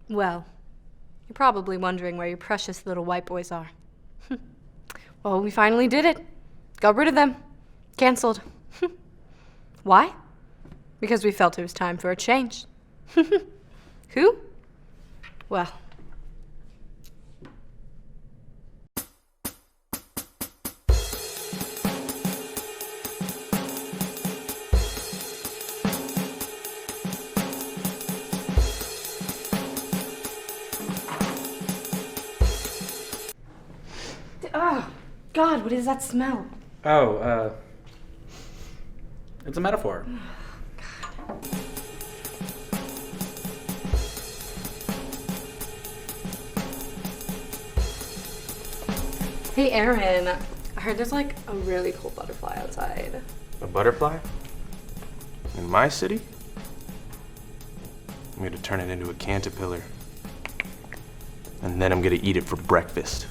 Well, you're probably wondering where your precious little white boys are. Well, we finally did it. Got rid of them. Cancelled. Why? Because we felt it was time for a change. Who? Well. Oh, God, what is that smell? Oh, it's a metaphor. Hey, Aaron, I heard there's like a really cool butterfly outside. A butterfly? In my city? I'm gonna turn it into a caterpillar. And then I'm gonna eat it for breakfast.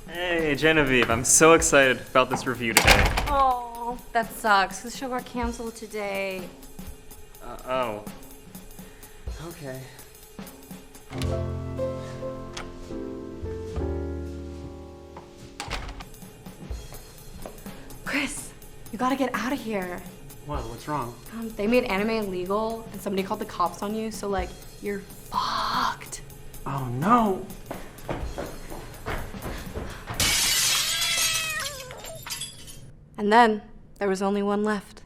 Hey, Genevieve, I'm so excited about this review today. Oh, that sucks. The show got canceled today. Oh. Okay. Chris, you gotta get out of here. What? What's wrong? They made anime illegal, and somebody called the cops on you, so like, you're fucked. Oh no! And then, there was only one left.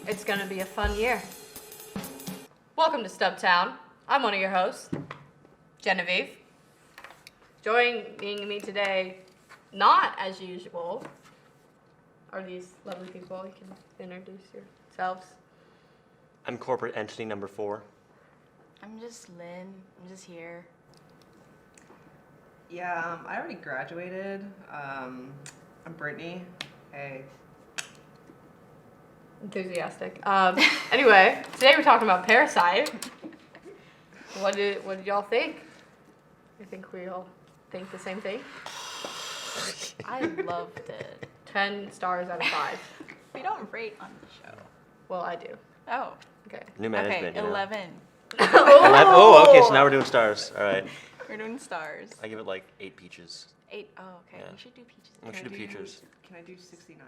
It's gonna be a fun year. Welcome to STUBTOWN. I'm one of your hosts, Genevieve. Joining me today, not as usual, are these lovely people. You can introduce yourselves. I'm corporate entity number 4. I'm just Lynn. I'm just here. Yeah, I already graduated. I'm Brittany. Hey. Enthusiastic. Anyway, today we're talking about Parasite. What did y'all think? I think we all think the same thing. I loved it. 10 stars out of 5. We don't rate on the show. Well, I do. Oh. Okay. New management. Okay, you know. 11. Oh, okay, so now we're doing stars. All right. We're doing stars. I give it like 8 peaches. 8. Oh, okay. Yeah. We should do peaches. We should do peaches. Can I do 69?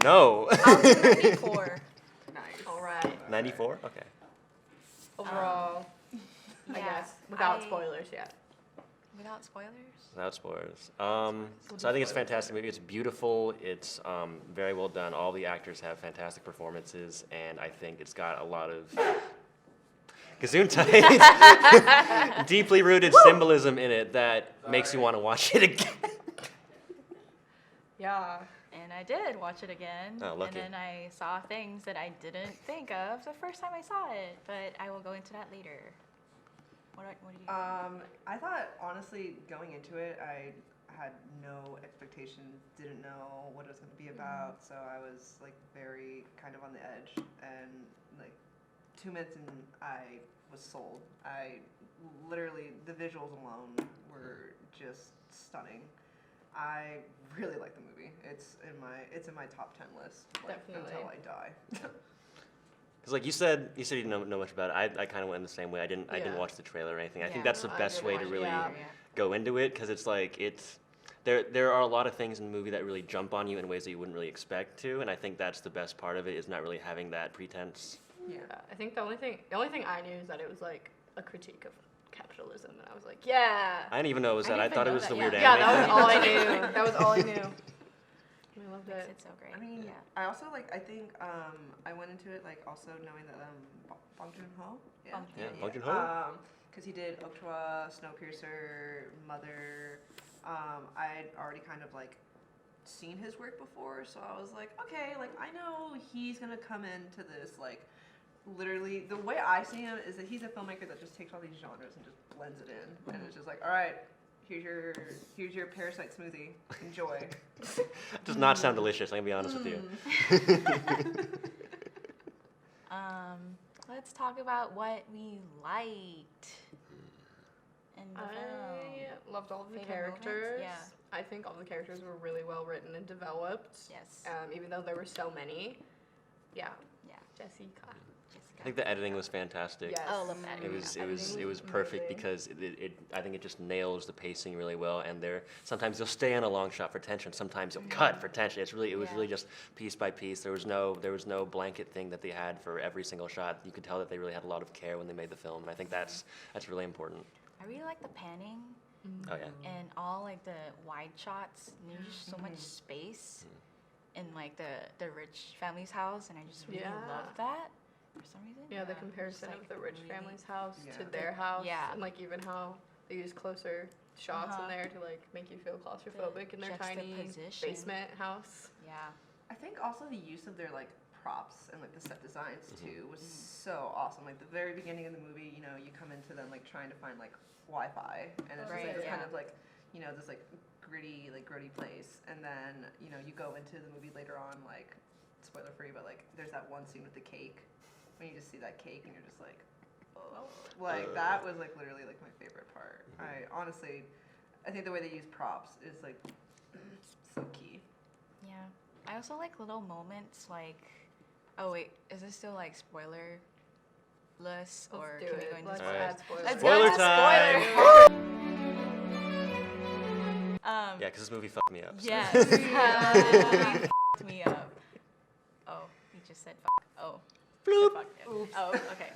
No. I'll do 94. Nice. All right. 94? Okay. Overall, I Yeah, guess, without spoilers yet. Without spoilers? Without spoilers. So I think it's a fantastic movie. It's beautiful. It's very well done. All the actors have fantastic performances, and I think it's got a lot of Gesundheit, deeply rooted symbolism in it that makes you want to watch it again. Yeah. And I did watch it again. Oh, lucky. And then I saw things that I didn't think of the first time I saw it, but I will go into that later. What do you I thought, honestly, going into it, I had no expectations, didn't know what it was going to be about, so I was, like, very kind of on the edge, and, like, 2 minutes in, I was sold. I literally, the visuals alone were just stunning. I really like the movie. It's in my top 10 list, like, Definitely. until I die. Because like you said you didn't know much about it. I kind of went the same way. I didn't Yeah. watch the trailer or anything. I think Yeah, that's the no, I best didn't way watch to it, really yeah. go into it, because it's like there are a lot of things in the movie that really jump on you in ways that you wouldn't really expect to, and I think that's the best part of it, is not really having that pretense. Yeah. I think the only thing I knew is that it was like a critique of capitalism, and I was like, yeah. I didn't even know it was I that. I didn't thought it even was know the that, weird Yeah, anime. that was thing. all I knew. That was all I knew. I loved Makes it. it so great. I mean, yeah. I also I think I went into it like also knowing that Bong Joon-ho, Yeah, Bong Joon-ho. because he did Okja, Snowpiercer, Mother. I'd already kind of like seen his work before, so I was like, okay, like I know he's gonna come into this like literally the way I see him is that he's a filmmaker that just takes all these genres and just blends it in, and it's just like, all right, here's your Parasite smoothie. Enjoy. Does not sound delicious. I'm gonna be honest with you. Let's talk about what we liked in the film. I loved all of the Favorite moments? characters. Yeah. I think all the characters were really well written and developed. Yes. Even though there were so many. Yeah. Yeah. Jessica. I think the editing was fantastic. Yes. Oh, I love that. It was perfect because I think it just nails the pacing really well. And sometimes you'll stay on a long shot for tension. Sometimes you'll cut for tension. It was really just piece by piece. There was no blanket thing that they had for every single shot. You could tell that they really had a lot of care when they made the film. And I think that's really important. I really like the panning Oh yeah. and all like the wide shots. And there's just so much space in like the rich family's house, and I just really love that for some reason. Yeah, the comparison Just, of the rich really- family's house to Yeah. their house. Yeah. And like even how they use closer shots in there to like make you feel claustrophobic in their tiny juxtaposition. basement house. Yeah. I think also the use of their like props and like the set designs too was so awesome. Like the very beginning of the movie, you know, you come into them like trying to find like Wi-Fi, and it's just Right, like this kind yeah. of like, you know, this like gritty place, and then you know you go into the movie later on, like spoiler free, but like there's that one scene with the cake when you just see that cake and you're just like, oh, like that was like literally like my favorite part. I honestly, I think the way they use props is like so key. Yeah. I also like little moments like, oh wait, is this still like spoilerless or Let's do can we it. go into Let's spoilers? add spoilers. Let's Spoiler go into time. spoilers. Yeah, because this movie fucked me up. so. Yes. It fucked me up. Oh, he just said fuck. Oh. Bloop. Fuck him. Oh, okay.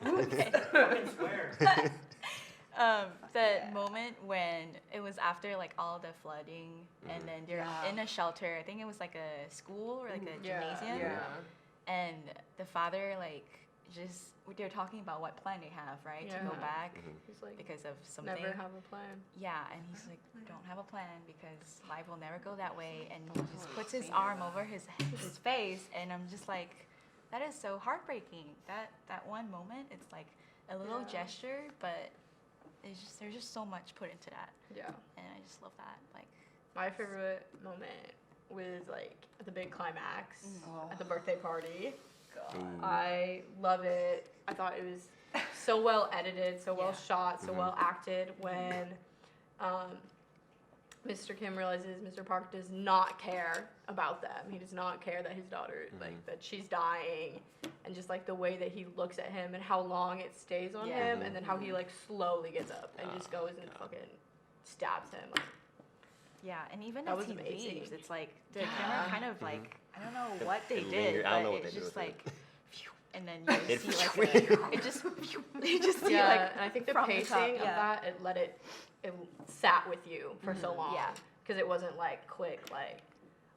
Okay. The moment when it was after like all the flooding, and then they're in a shelter. I think it was like a school or like a gymnasium. Yeah. And the father like just they're talking about what plan they have, right, to go Yeah. back He's like, because of something. never have a plan. Yeah, and he's like, don't have a plan because life will never go that way. And he just puts his arm over his face, and I'm just like, that is so heartbreaking. That one moment, it's like a little gesture, but it's just there's just so much put into that, Yeah. and I just love that. Like, My favorite moment was like at the big climax at the birthday party. I love it. I thought it was so well edited, so well shot, so well acted when Mr. Kim realizes Mr. Park does not care about them. He does not care that his daughter, like, that she's dying, and just like the way that he looks at him and how long it stays on him, and then how he like slowly gets up and just goes and fucking stabs him. Like, yeah, and even That as was he amazing. leaves, it's like the camera kind of like I don't know what they did, lingered. I don't know but what they it's did just with it. like, and then you It see like you just see like and I think the from the pacing top, of that, it sat with you for so long. Yeah. Because it wasn't like quick, like,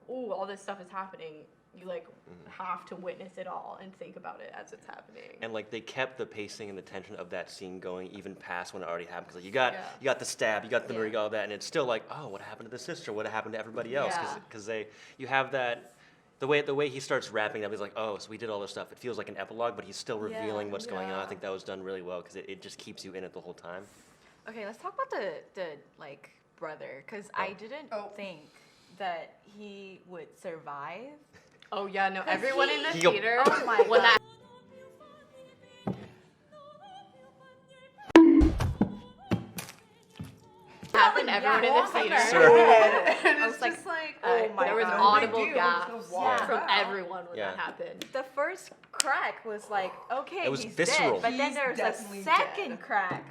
ooh, all this stuff is happening. You like have to witness it all and think about it as it's happening. And like they kept the pacing and the tension of that scene going even past when it already happened. Because like, you got the stab, you got the murder, you got all that, and it's still like, oh, what happened to the sister? What happened to everybody else? Because you have that. The way he starts wrapping up, he's like, oh, so we did all this stuff. It feels like an epilogue, but he's still revealing what's going on. I think that was done really well because it just keeps you in it the whole time. Okay, let's talk about the like brother, because I didn't think that he would survive. Oh yeah, no, everyone in the He- theater. Oh my when God. that happened, everyone in the theater. And I it's was like, just like, oh my there was God. audible Big deal. I'm just gasps gonna walk from out. everyone when that happened. The first crack was like, okay, It was he's visceral. dead, but then He's there was a definitely second dead. crack,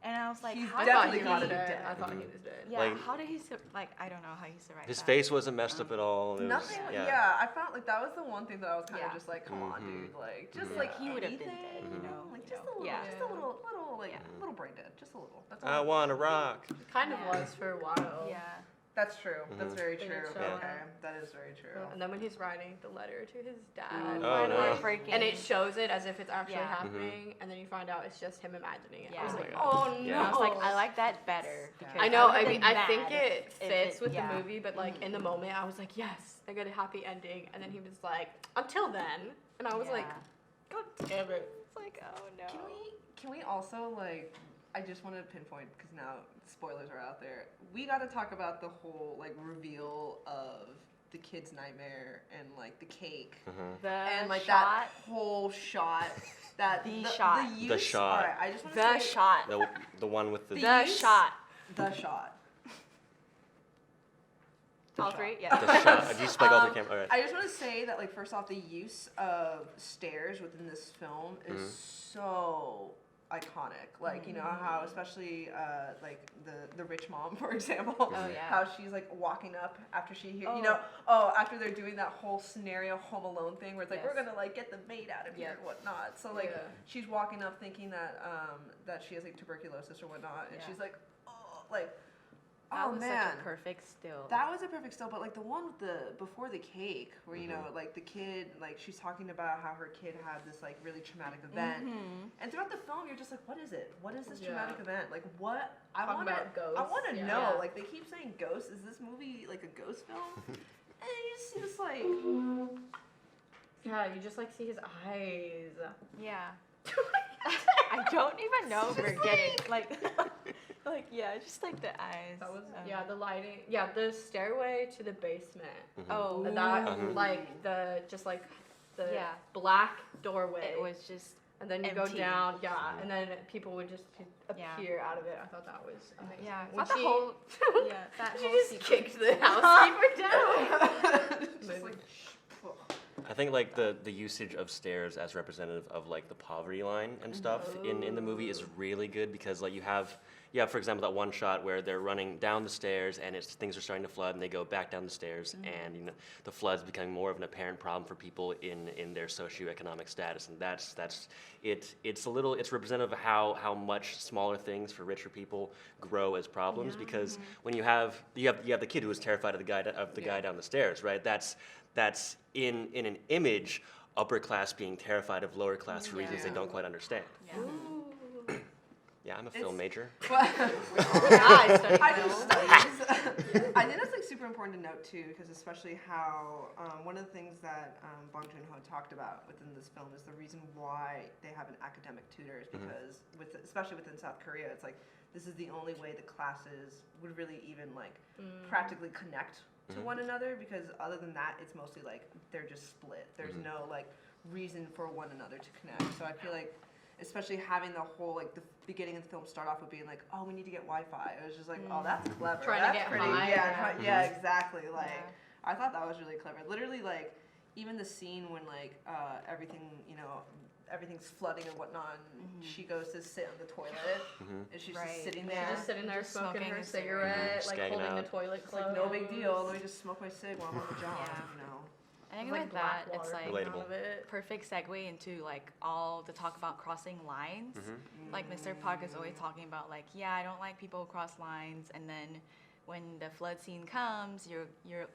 and I was like, He's how I did thought he he was definitely dead. dead. I thought he was dead. Yeah, Like- how did he like? I don't know how he survived. His that. face wasn't messed up at all. It was- Nothing. yeah. Yeah, I felt like that was the one thing that I was kind Yeah. of just like, come on, dude, like just Like, like he would have been anything, dead, you know. like you just a know. little, Yeah. just a little, like little brain dead, just a little. That's all. I want to rock. Kind of was for a while. Yeah. That's true. That's very In true. itself. Yeah. Okay, that is very true. And then when he's writing the letter to his dad, Oh, finally, no. Heartbreaking. and it shows it as if it's actually Yeah. happening, and then you find out it's just him imagining it. Yeah. I was Oh like, my oh God. no! Yeah. I was like, I like that better. Because I know. would've I mean, been I think mad it if fits with yeah. the movie, but like in the moment, I was like, yes, they got a happy ending, and then he was like, until then, and I was like, Yeah. God damn it! It's like, oh no. Can we also like, I just want to pinpoint because now spoilers are out there. We got to talk about the whole like reveal of the kid's nightmare and like the cake The and like shot. that whole shot. That The shot. The use. The shot. All right, I just want to The say shot. The one with the The shot. the shot. All shot. three? Yeah. the shot. Do you spike all the camera? All right. I just want to say that, like, first off, the use of stairs within this film is so iconic. Like, you know how, especially like the rich mom, for example, Oh, yeah. how she's like walking up after she hears, Oh. you know, after they're doing that whole scenario Home Alone thing where it's like Yes. we're gonna like get the maid out of here Yeah. and whatnot. So like Yeah. she's walking up thinking that that she has like tuberculosis or whatnot, and Yeah. she's like, oh, like. That Oh was man, such a perfect still. that was a perfect still, but like the one with the before the cake, where you know, like the kid, like she's talking about how her kid had this like really traumatic event, and throughout the film, you're just like, what is it? What is this traumatic event? Like what? I Talk want to. about ghosts. I want to Yeah. know. Yeah. Like they keep saying ghosts. Is this movie like a ghost film? And you just see this like. Yeah, you just like see his eyes. Yeah. I don't even know if we're getting like yeah, just like the eyes. That was the lighting. Yeah, the stairway to the basement. Oh, And that like the just like the Yeah. black doorway. it was just and then you go empty. down, and then people would just Yeah. appear out of it. I thought that was amazing. yeah. When Not the she- whole yeah, that She whole just sequence. kicked the housekeeper down. Just like. I think like the usage of stairs as representative of like the poverty line and stuff in the movie is really good because like you have for example that one shot where they're running down the stairs and things are starting to flood and they go back down the stairs and you know the flood's becoming more of an apparent problem for people in their socioeconomic status and that's it's representative of how much smaller things for richer people grow as problems because when you have the kid who was terrified of the guy down the stairs, right? That's in an image, upper class being terrified of lower class for reasons they don't quite understand. Yeah. Yeah, I'm a film major. I studied I film. do studies. I think that's like super important to note too, because especially how one of the things that Bong Joon-ho talked about within this film is the reason why they have an academic tutor is because especially within South Korea, it's like this is the only way the classes would really even like practically connect to one another because other than that, it's mostly like they're just split. There's no like reason for one another to connect. So I feel like especially having the whole like the beginning of the film start off with being like, oh, we need to get Wi-Fi. It was just like, oh, that's clever. Trying to that's get pretty, high, yeah, yeah. exactly. Like, Yeah. I thought that was really clever. Literally, like, even the scene when like everything, you know, everything's flooding and whatnot, and she goes to sit on the toilet, and she's Right. just sitting She's there. just sitting there Just smoking smoking her a cigarette, cigarette. like Skagging holding the out. toilet It's closed. like no big deal. Let me just smoke my cig while I'm on the job. Yeah. You know. I think Like with black that, it's water like coming out of it. perfect segue into like all the talk about crossing lines. Like Mr. Park is always talking about like, yeah, I don't like people who cross lines, and then when the flood scene comes,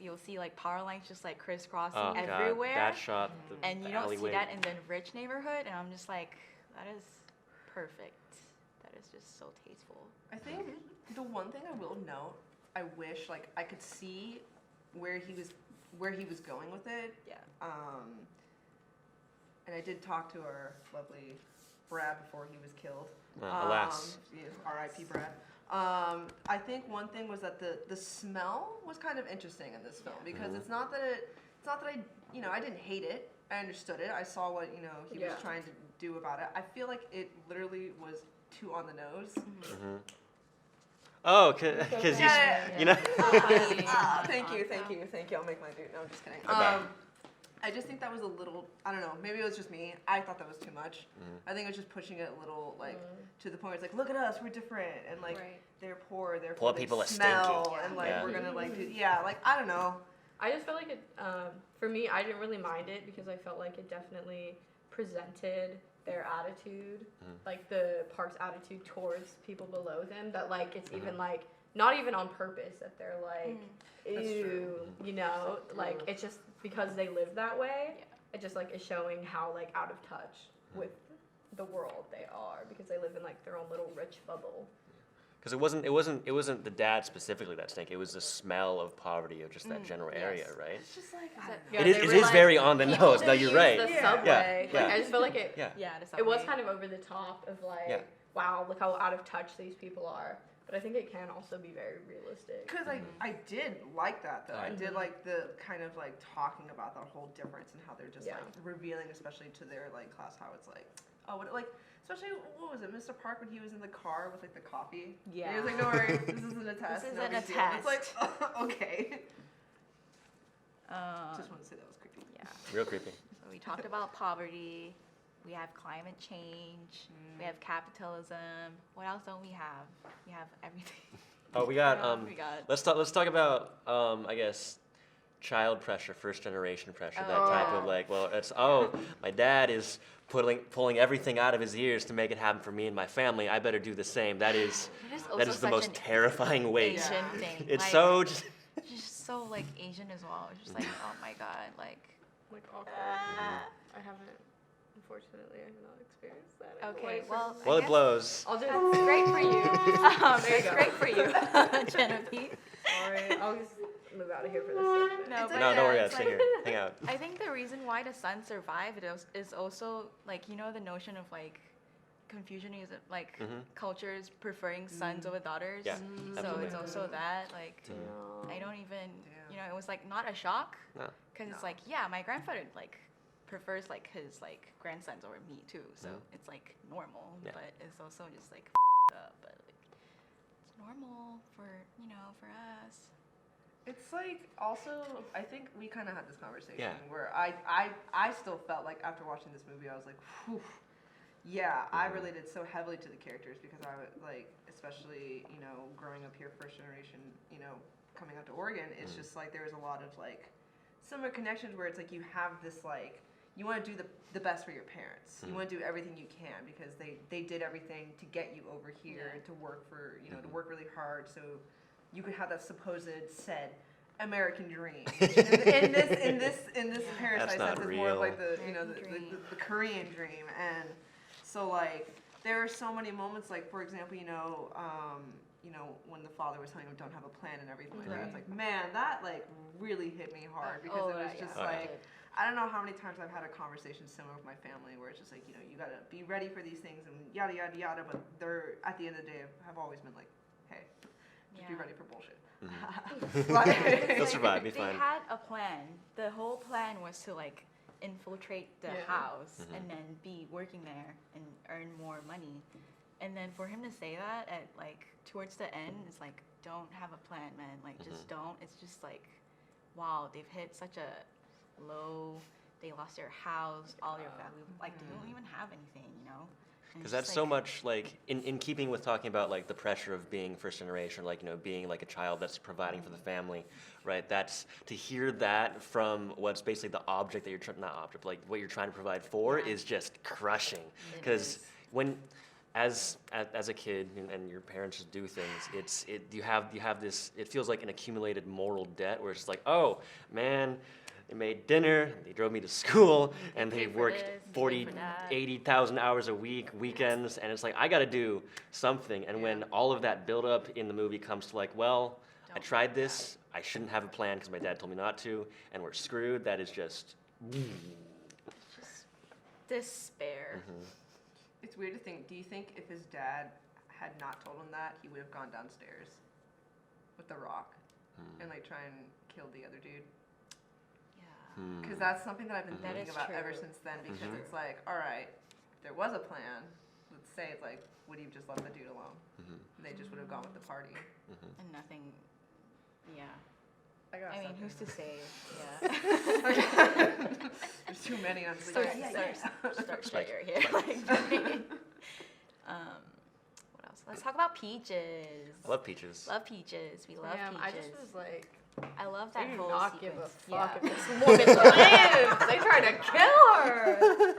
you'll see like power lines just like crisscrossing Oh everywhere, God, that shot, and the you don't alleyway. see that in the rich neighborhood, and I'm just like, that is perfect. That is just so tasteful. I think the one thing I will note, I wish like I could see where he was going with it. Yeah. And I did talk to our lovely Brad before he was killed. Alas. Yes, R.I.P. Brad. I think one thing was that the smell was kind of interesting in this film because it's not that I didn't hate it. I understood it. I saw what he was trying to do about it. I feel like it literally was too on the nose. Oh, because you know. Thank you. I'll make my do. No, I'm just kidding. Okay. I just think that was a little, I don't know, maybe it was just me. I thought that was too much. I think it was just pushing it a little, like, to the point where it's like, look at us, we're different. And, like, they're poor, they're Poor they people are smell, stinky. and, like, Yeah. we're gonna, like, do, like, I don't know. I just felt like it, for me, I didn't really mind it because I felt like it definitely presented their attitude, like the park's attitude towards people below them, that like it's even like, not even on purpose that they're like, ew, you know, like it's just because they live that way, it just like is showing how like out of touch with the world they are because they live in like their own little rich bubble. Because it wasn't the dad specifically that stank. It was the smell of poverty of just that general area, right? It's just like, I don't know. Yeah, It is. they It were, is like, very on the nose. No, They you're used right. The Yeah. subway. Yeah. Like, I just feel like it. Yeah. Yeah, the It was subway. kind of over the top of like Yeah. wow, look how out of touch these people are. But I think it can also be very realistic. Because I did like that though. I did like the kind of like talking about that whole difference and how they're just like revealing, especially to their like class, how it's like, oh, what, like, especially, what was it, Mr. Park, when he was in the car with like the coffee? Yeah. He was like, don't worry, this isn't a test. This no isn't a big deal." test. It's like, okay. Um, Just want to say that was creepy. yeah. Real creepy. So we talked about poverty. We have climate change. We have capitalism. What else don't we have? We have everything. Oh, we got We got- let's talk about I guess child pressure, first generation pressure, that type of like, well, it's my dad is pulling everything out of his ears to make it happen for me and my family. I better do the same. That is also the such most an terrifying weight. Asian thing. It's like, so just so like Asian as well. It's just like, oh my god, like. Like awkward. I haven't, unfortunately, I have not experienced that. in Okay, life. well. well, I it guess blows. I'll just. It's great for you. There you It's go. great for you, Genevieve. Sorry, I'll just move out of here for this segment. No, but No, don't worry, yeah, guys. it's Stay like- here. Hang out. I think the reason why the son survived is also like, you know, the notion of like Confucianism, like cultures preferring sons over daughters. Yeah, So absolutely. it's also that like I don't even you know, it was like not a shock No. because it's like, yeah, my grandfather like prefers like his like grandsons over me too. So it's like normal, Yeah. but it's also just like up, but like it's normal for, you know, for us. It's like also, I think we kind of had this conversation Yeah. where I still felt like after watching this movie, I was like, whew. Yeah, I related so heavily to the characters because I would like, especially, you know, growing up here, first generation, you know, coming out to Oregon, it's just like there was a lot of like similar connections where it's like you have this like, you want to do the best for your parents. You want to do everything you can because they did everything to get you over here to work for, you know, to work really hard so you could have that supposed said American dream. in this Parasite not sense, it's more of real. like the, you know, American dream. the Korean dream. And so like there are so many moments, like for example, you know, when the father was telling him don't have a plan and everything like that. It's like, man, that like really hit me hard because it was just like, I don't know how many times I've had a conversation similar with my family where it's just like, you know, you gotta be ready for these things and yada yada yada, but they're at the end of the day have always been like, hey, just be ready for bullshit. They'll survive. Be They fine. had a plan. The whole plan was to like infiltrate the house and then be working there and earn more money. And then for him to say that at like towards the end, it's like, don't have a plan, man. Like just don't. It's just like, wow, they've hit such a low. They lost their house, all your family. Like they don't even have anything, you know. And Because it's that's just so like- much like in keeping with talking about like the pressure of being first generation, like, you know, being like a child that's providing for the family, right? That's to hear that from what's basically the object that you're not object, like what you're trying to provide for is just crushing. Because when as a kid and your parents just do things, you have this, it feels like an accumulated moral debt where it's just like, oh man, they made dinner, they drove me to school, and they paid for worked this, they paid 40, for that. 80,000 hours a week, weekends, and it's like, I gotta do something. And when all of that buildup in the movie comes to like, well, I tried this, I shouldn't have a plan because my dad told me not to, and we're screwed, that is just, just despair. It's weird to think, do you think if his dad had not told him that, he would have gone downstairs with the rock and like try and kill the other dude? Yeah. Because that's something that I've been That thinking is about true. ever since then because it's like, all right, there was a plan. Let's say it's like, would he have just left the dude alone? They just would have gone with the party. And nothing. Yeah. got I mean, something. who's to say? Yeah. There's too many. I'm just Start, like, start Spike. sugar here. Like, what else? Let's talk about peaches. I love peaches. Love peaches. We love Damn, peaches. I just was like, I love they that do whole not give a sequence. fuck if this woman lives. They try to kill her.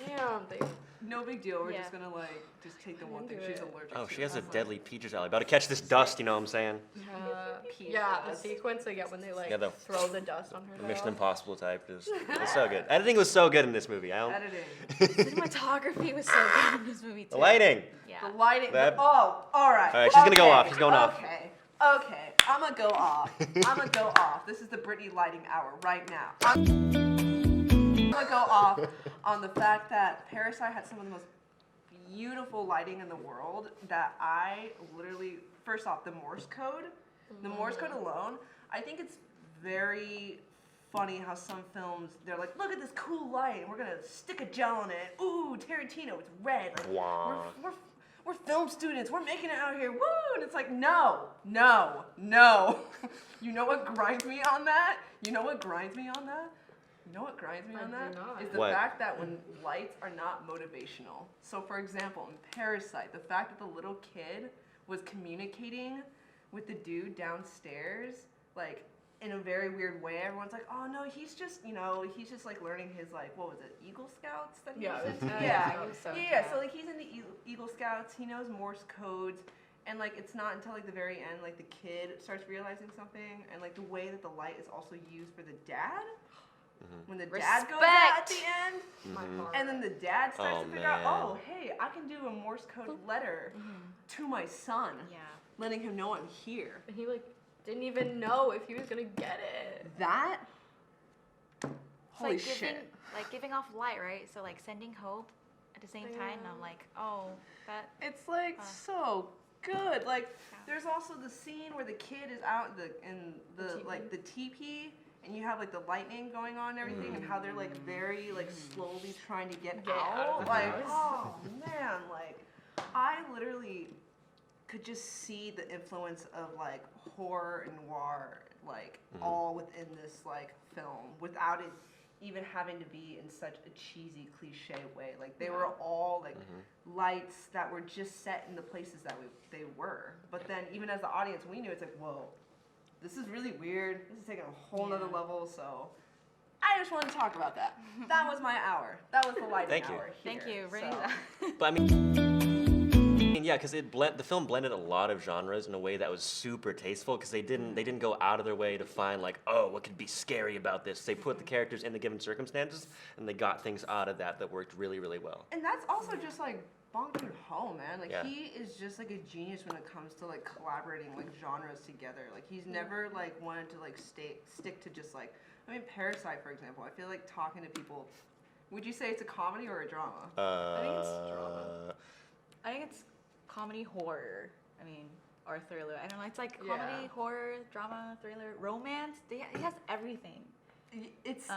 Damn, they. no big deal. We're Yeah. just gonna like just take the one thing Into she's it. allergic Oh, to. she has a I'm like, deadly peaches alley. About to catch this dust, you know what I'm saying? Yeah, the sequence they get when they like Yeah, the- throw the dust on her. Mission though. Impossible type. It's so good. Editing was so good in this movie. I don't. Editing. Cinematography was so good in this movie too. The lighting. Yeah. The lighting. That- Oh, all right. All right, she's gonna go off. She's going off. Okay. Okay. I'm gonna go off. I'm gonna go off. This is the Britney lighting hour right now. I'm gonna go off on the fact that Parasite had some of the most beautiful lighting in the world that I literally, first off, the Morse code alone, I think it's very funny how some films, they're like, look at this cool light, and we're gonna stick a gel on it. Ooh, Tarantino, it's red. Like, Wow. we're film students, we're making it out here, woo! And it's like, no. You know what grinds me on that? You know what grinds me on that? Is the What? fact that when lights are not motivational. So for example, in Parasite, the fact that the little kid was communicating with the dude downstairs, like, in a very weird way. Everyone's like, oh no, he's just like learning his, like, what was it, Eagle Scouts that he was in? Yeah, so like he's in the Eagle Scouts, he knows Morse codes, and like it's not until like the very end, like the kid starts realizing something, and like the way that the light is also used for the dad, when the dad goes out at the end, and then the dad starts to figure out, oh hey, I can do a Morse code letter to my son, letting him know I'm here. And he like didn't even know if he was gonna get it. That? It's Holy like shit. giving off light, right? So like sending hope at the same time. And I'm like, oh, that. It's like so good. Like there's also the scene where the kid is out in the teepee, and you have like the lightning going on and everything, and how they're like very like slowly trying to get out. Like, oh man, like I literally could just see the influence of like horror and noir, like all within this like film, without it even having to be in such a cheesy cliche way. Like they were all like lights that were just set in the places that they were. But then even as the audience, we knew it's like, whoa, this is really weird. This is taking a whole nother level. So I just wanted to talk about that. That was my hour. That was the lighting hour. Thank you. Bring So. that. But I mean, yeah, because the film blended a lot of genres in a way that was super tasteful. Because they didn't go out of their way to find like, oh, what could be scary about this? They put the characters in the given circumstances, and they got things out of that worked really, really well. And that's also just like Bong Joon-ho, man. Like Yeah. he is just like a genius when it comes to like collaborating like genres together. Like he's never like wanted to like stick to just like, I mean, Parasite, for example. I feel like talking to people. Would you say it's a comedy or a drama? I think it's drama. I think it's comedy horror. I mean, or thriller. I don't know. It's like comedy, horror, drama, thriller, romance. It has everything. It's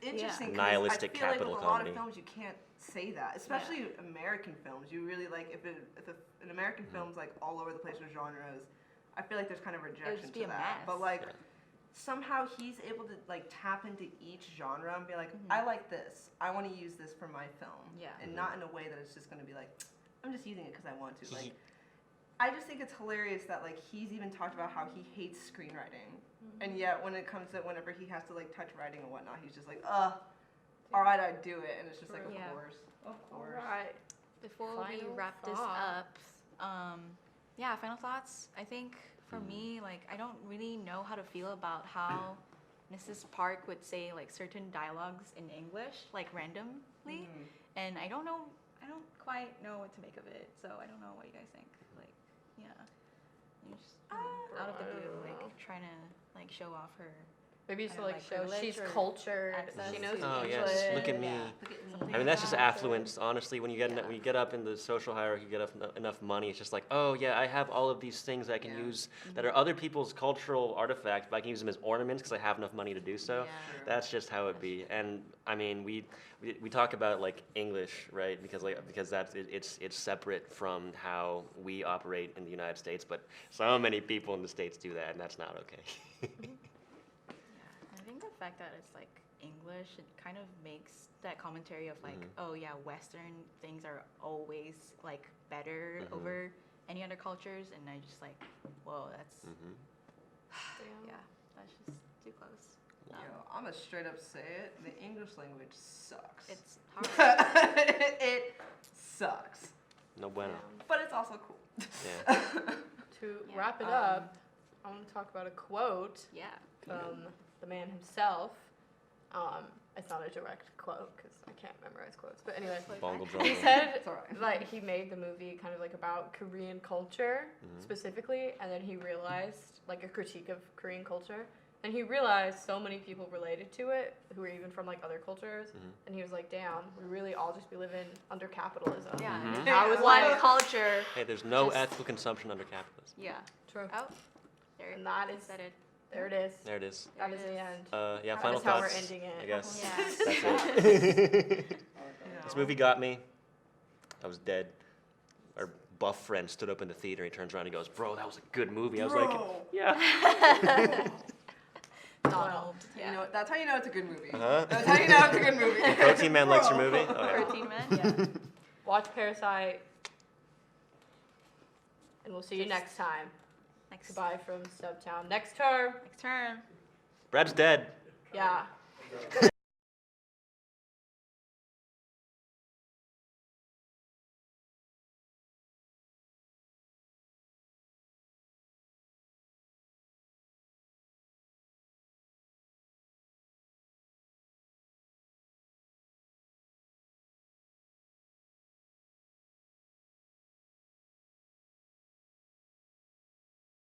interesting. 'Cause Nihilistic I feel capital like with a lot of comedy. films you can't say that, especially American films. You really like if an American film's like all over the place with genres. I feel like there's kind of rejection just be to a that. mess. But like somehow he's able to like tap into each genre and be like, I like this. I want to use this for my film. Yeah. And not in a way that it's just going to be like, I'm just using it because I want to. Like, I just think it's hilarious that like he's even talked about how he hates screenwriting, and yet when it comes to whenever he has to like touch writing and whatnot, he's just like, all right, I do it, and it's just like, of course. Right. Before we Final wrap this up, final thoughts. I think for me, like, I don't really know how to feel about how Mrs. Park would say like certain dialogues in English, like randomly, and I don't quite know what to make of it. So I don't know what you guys think. Like, you're just out of the blue, like trying to like show off her. Maybe I to don't like like show privilege she's or cultured. access She knows to- Oh English. yes, look at me. Look at I mean, that's just affluence, honestly. When you get up in the social hierarchy, you get enough money. It's just like, oh yeah, I have all of these things I can use that are other people's cultural artifacts, but I can use them as ornaments because I have enough money to do so. Yeah. That's just how it be. And I mean, we talk about like English, right? Because it's separate from how we operate in the United States. But so many people in the States do that, and that's not okay. I think the fact that it's like English, it kind of makes that commentary of like, oh yeah, Western things are always like better over any other cultures, and I just like, whoa, that's that's just too close. Yo, I'm gonna straight up say it. The English language sucks. It's hard. It sucks, No bueno. but it's also cool. Yeah. To wrap it up, I want to talk about a quote Yeah. from the man himself. It's not a direct quote because I can't memorize quotes. But anyway, Bongle he drum. said It's alright. like he made the movie kind of like about Korean culture specifically, and then he realized like a critique of Korean culture, And he realized so many people related to it who were even from like other cultures. And he was like, damn, we really all just be living under capitalism. Yeah. How is One life? culture. Hey, there's no Just- ethical consumption under capitalism. Yeah. True. Oh, there. And that is, said it. there it is. There it is. That is the end. Yeah, That final is how we're thoughts. ending it. I guess. Yeah. That's it. This movie got me. I was dead. Our buff friend stood up in the theater. He turns around and goes, "Bro, that was a good movie." I was like, "Yeah." Donald. You know, that's how you know it's a good movie. Uh-huh. That's how you know it's a good movie. Protein Man likes your movie. Oh, yeah. Protein Man. Yeah. Watch Parasite. And we'll see you next time. Next. Goodbye from STUBTOWN. Next term. Next turn. Brad's dead. Yeah.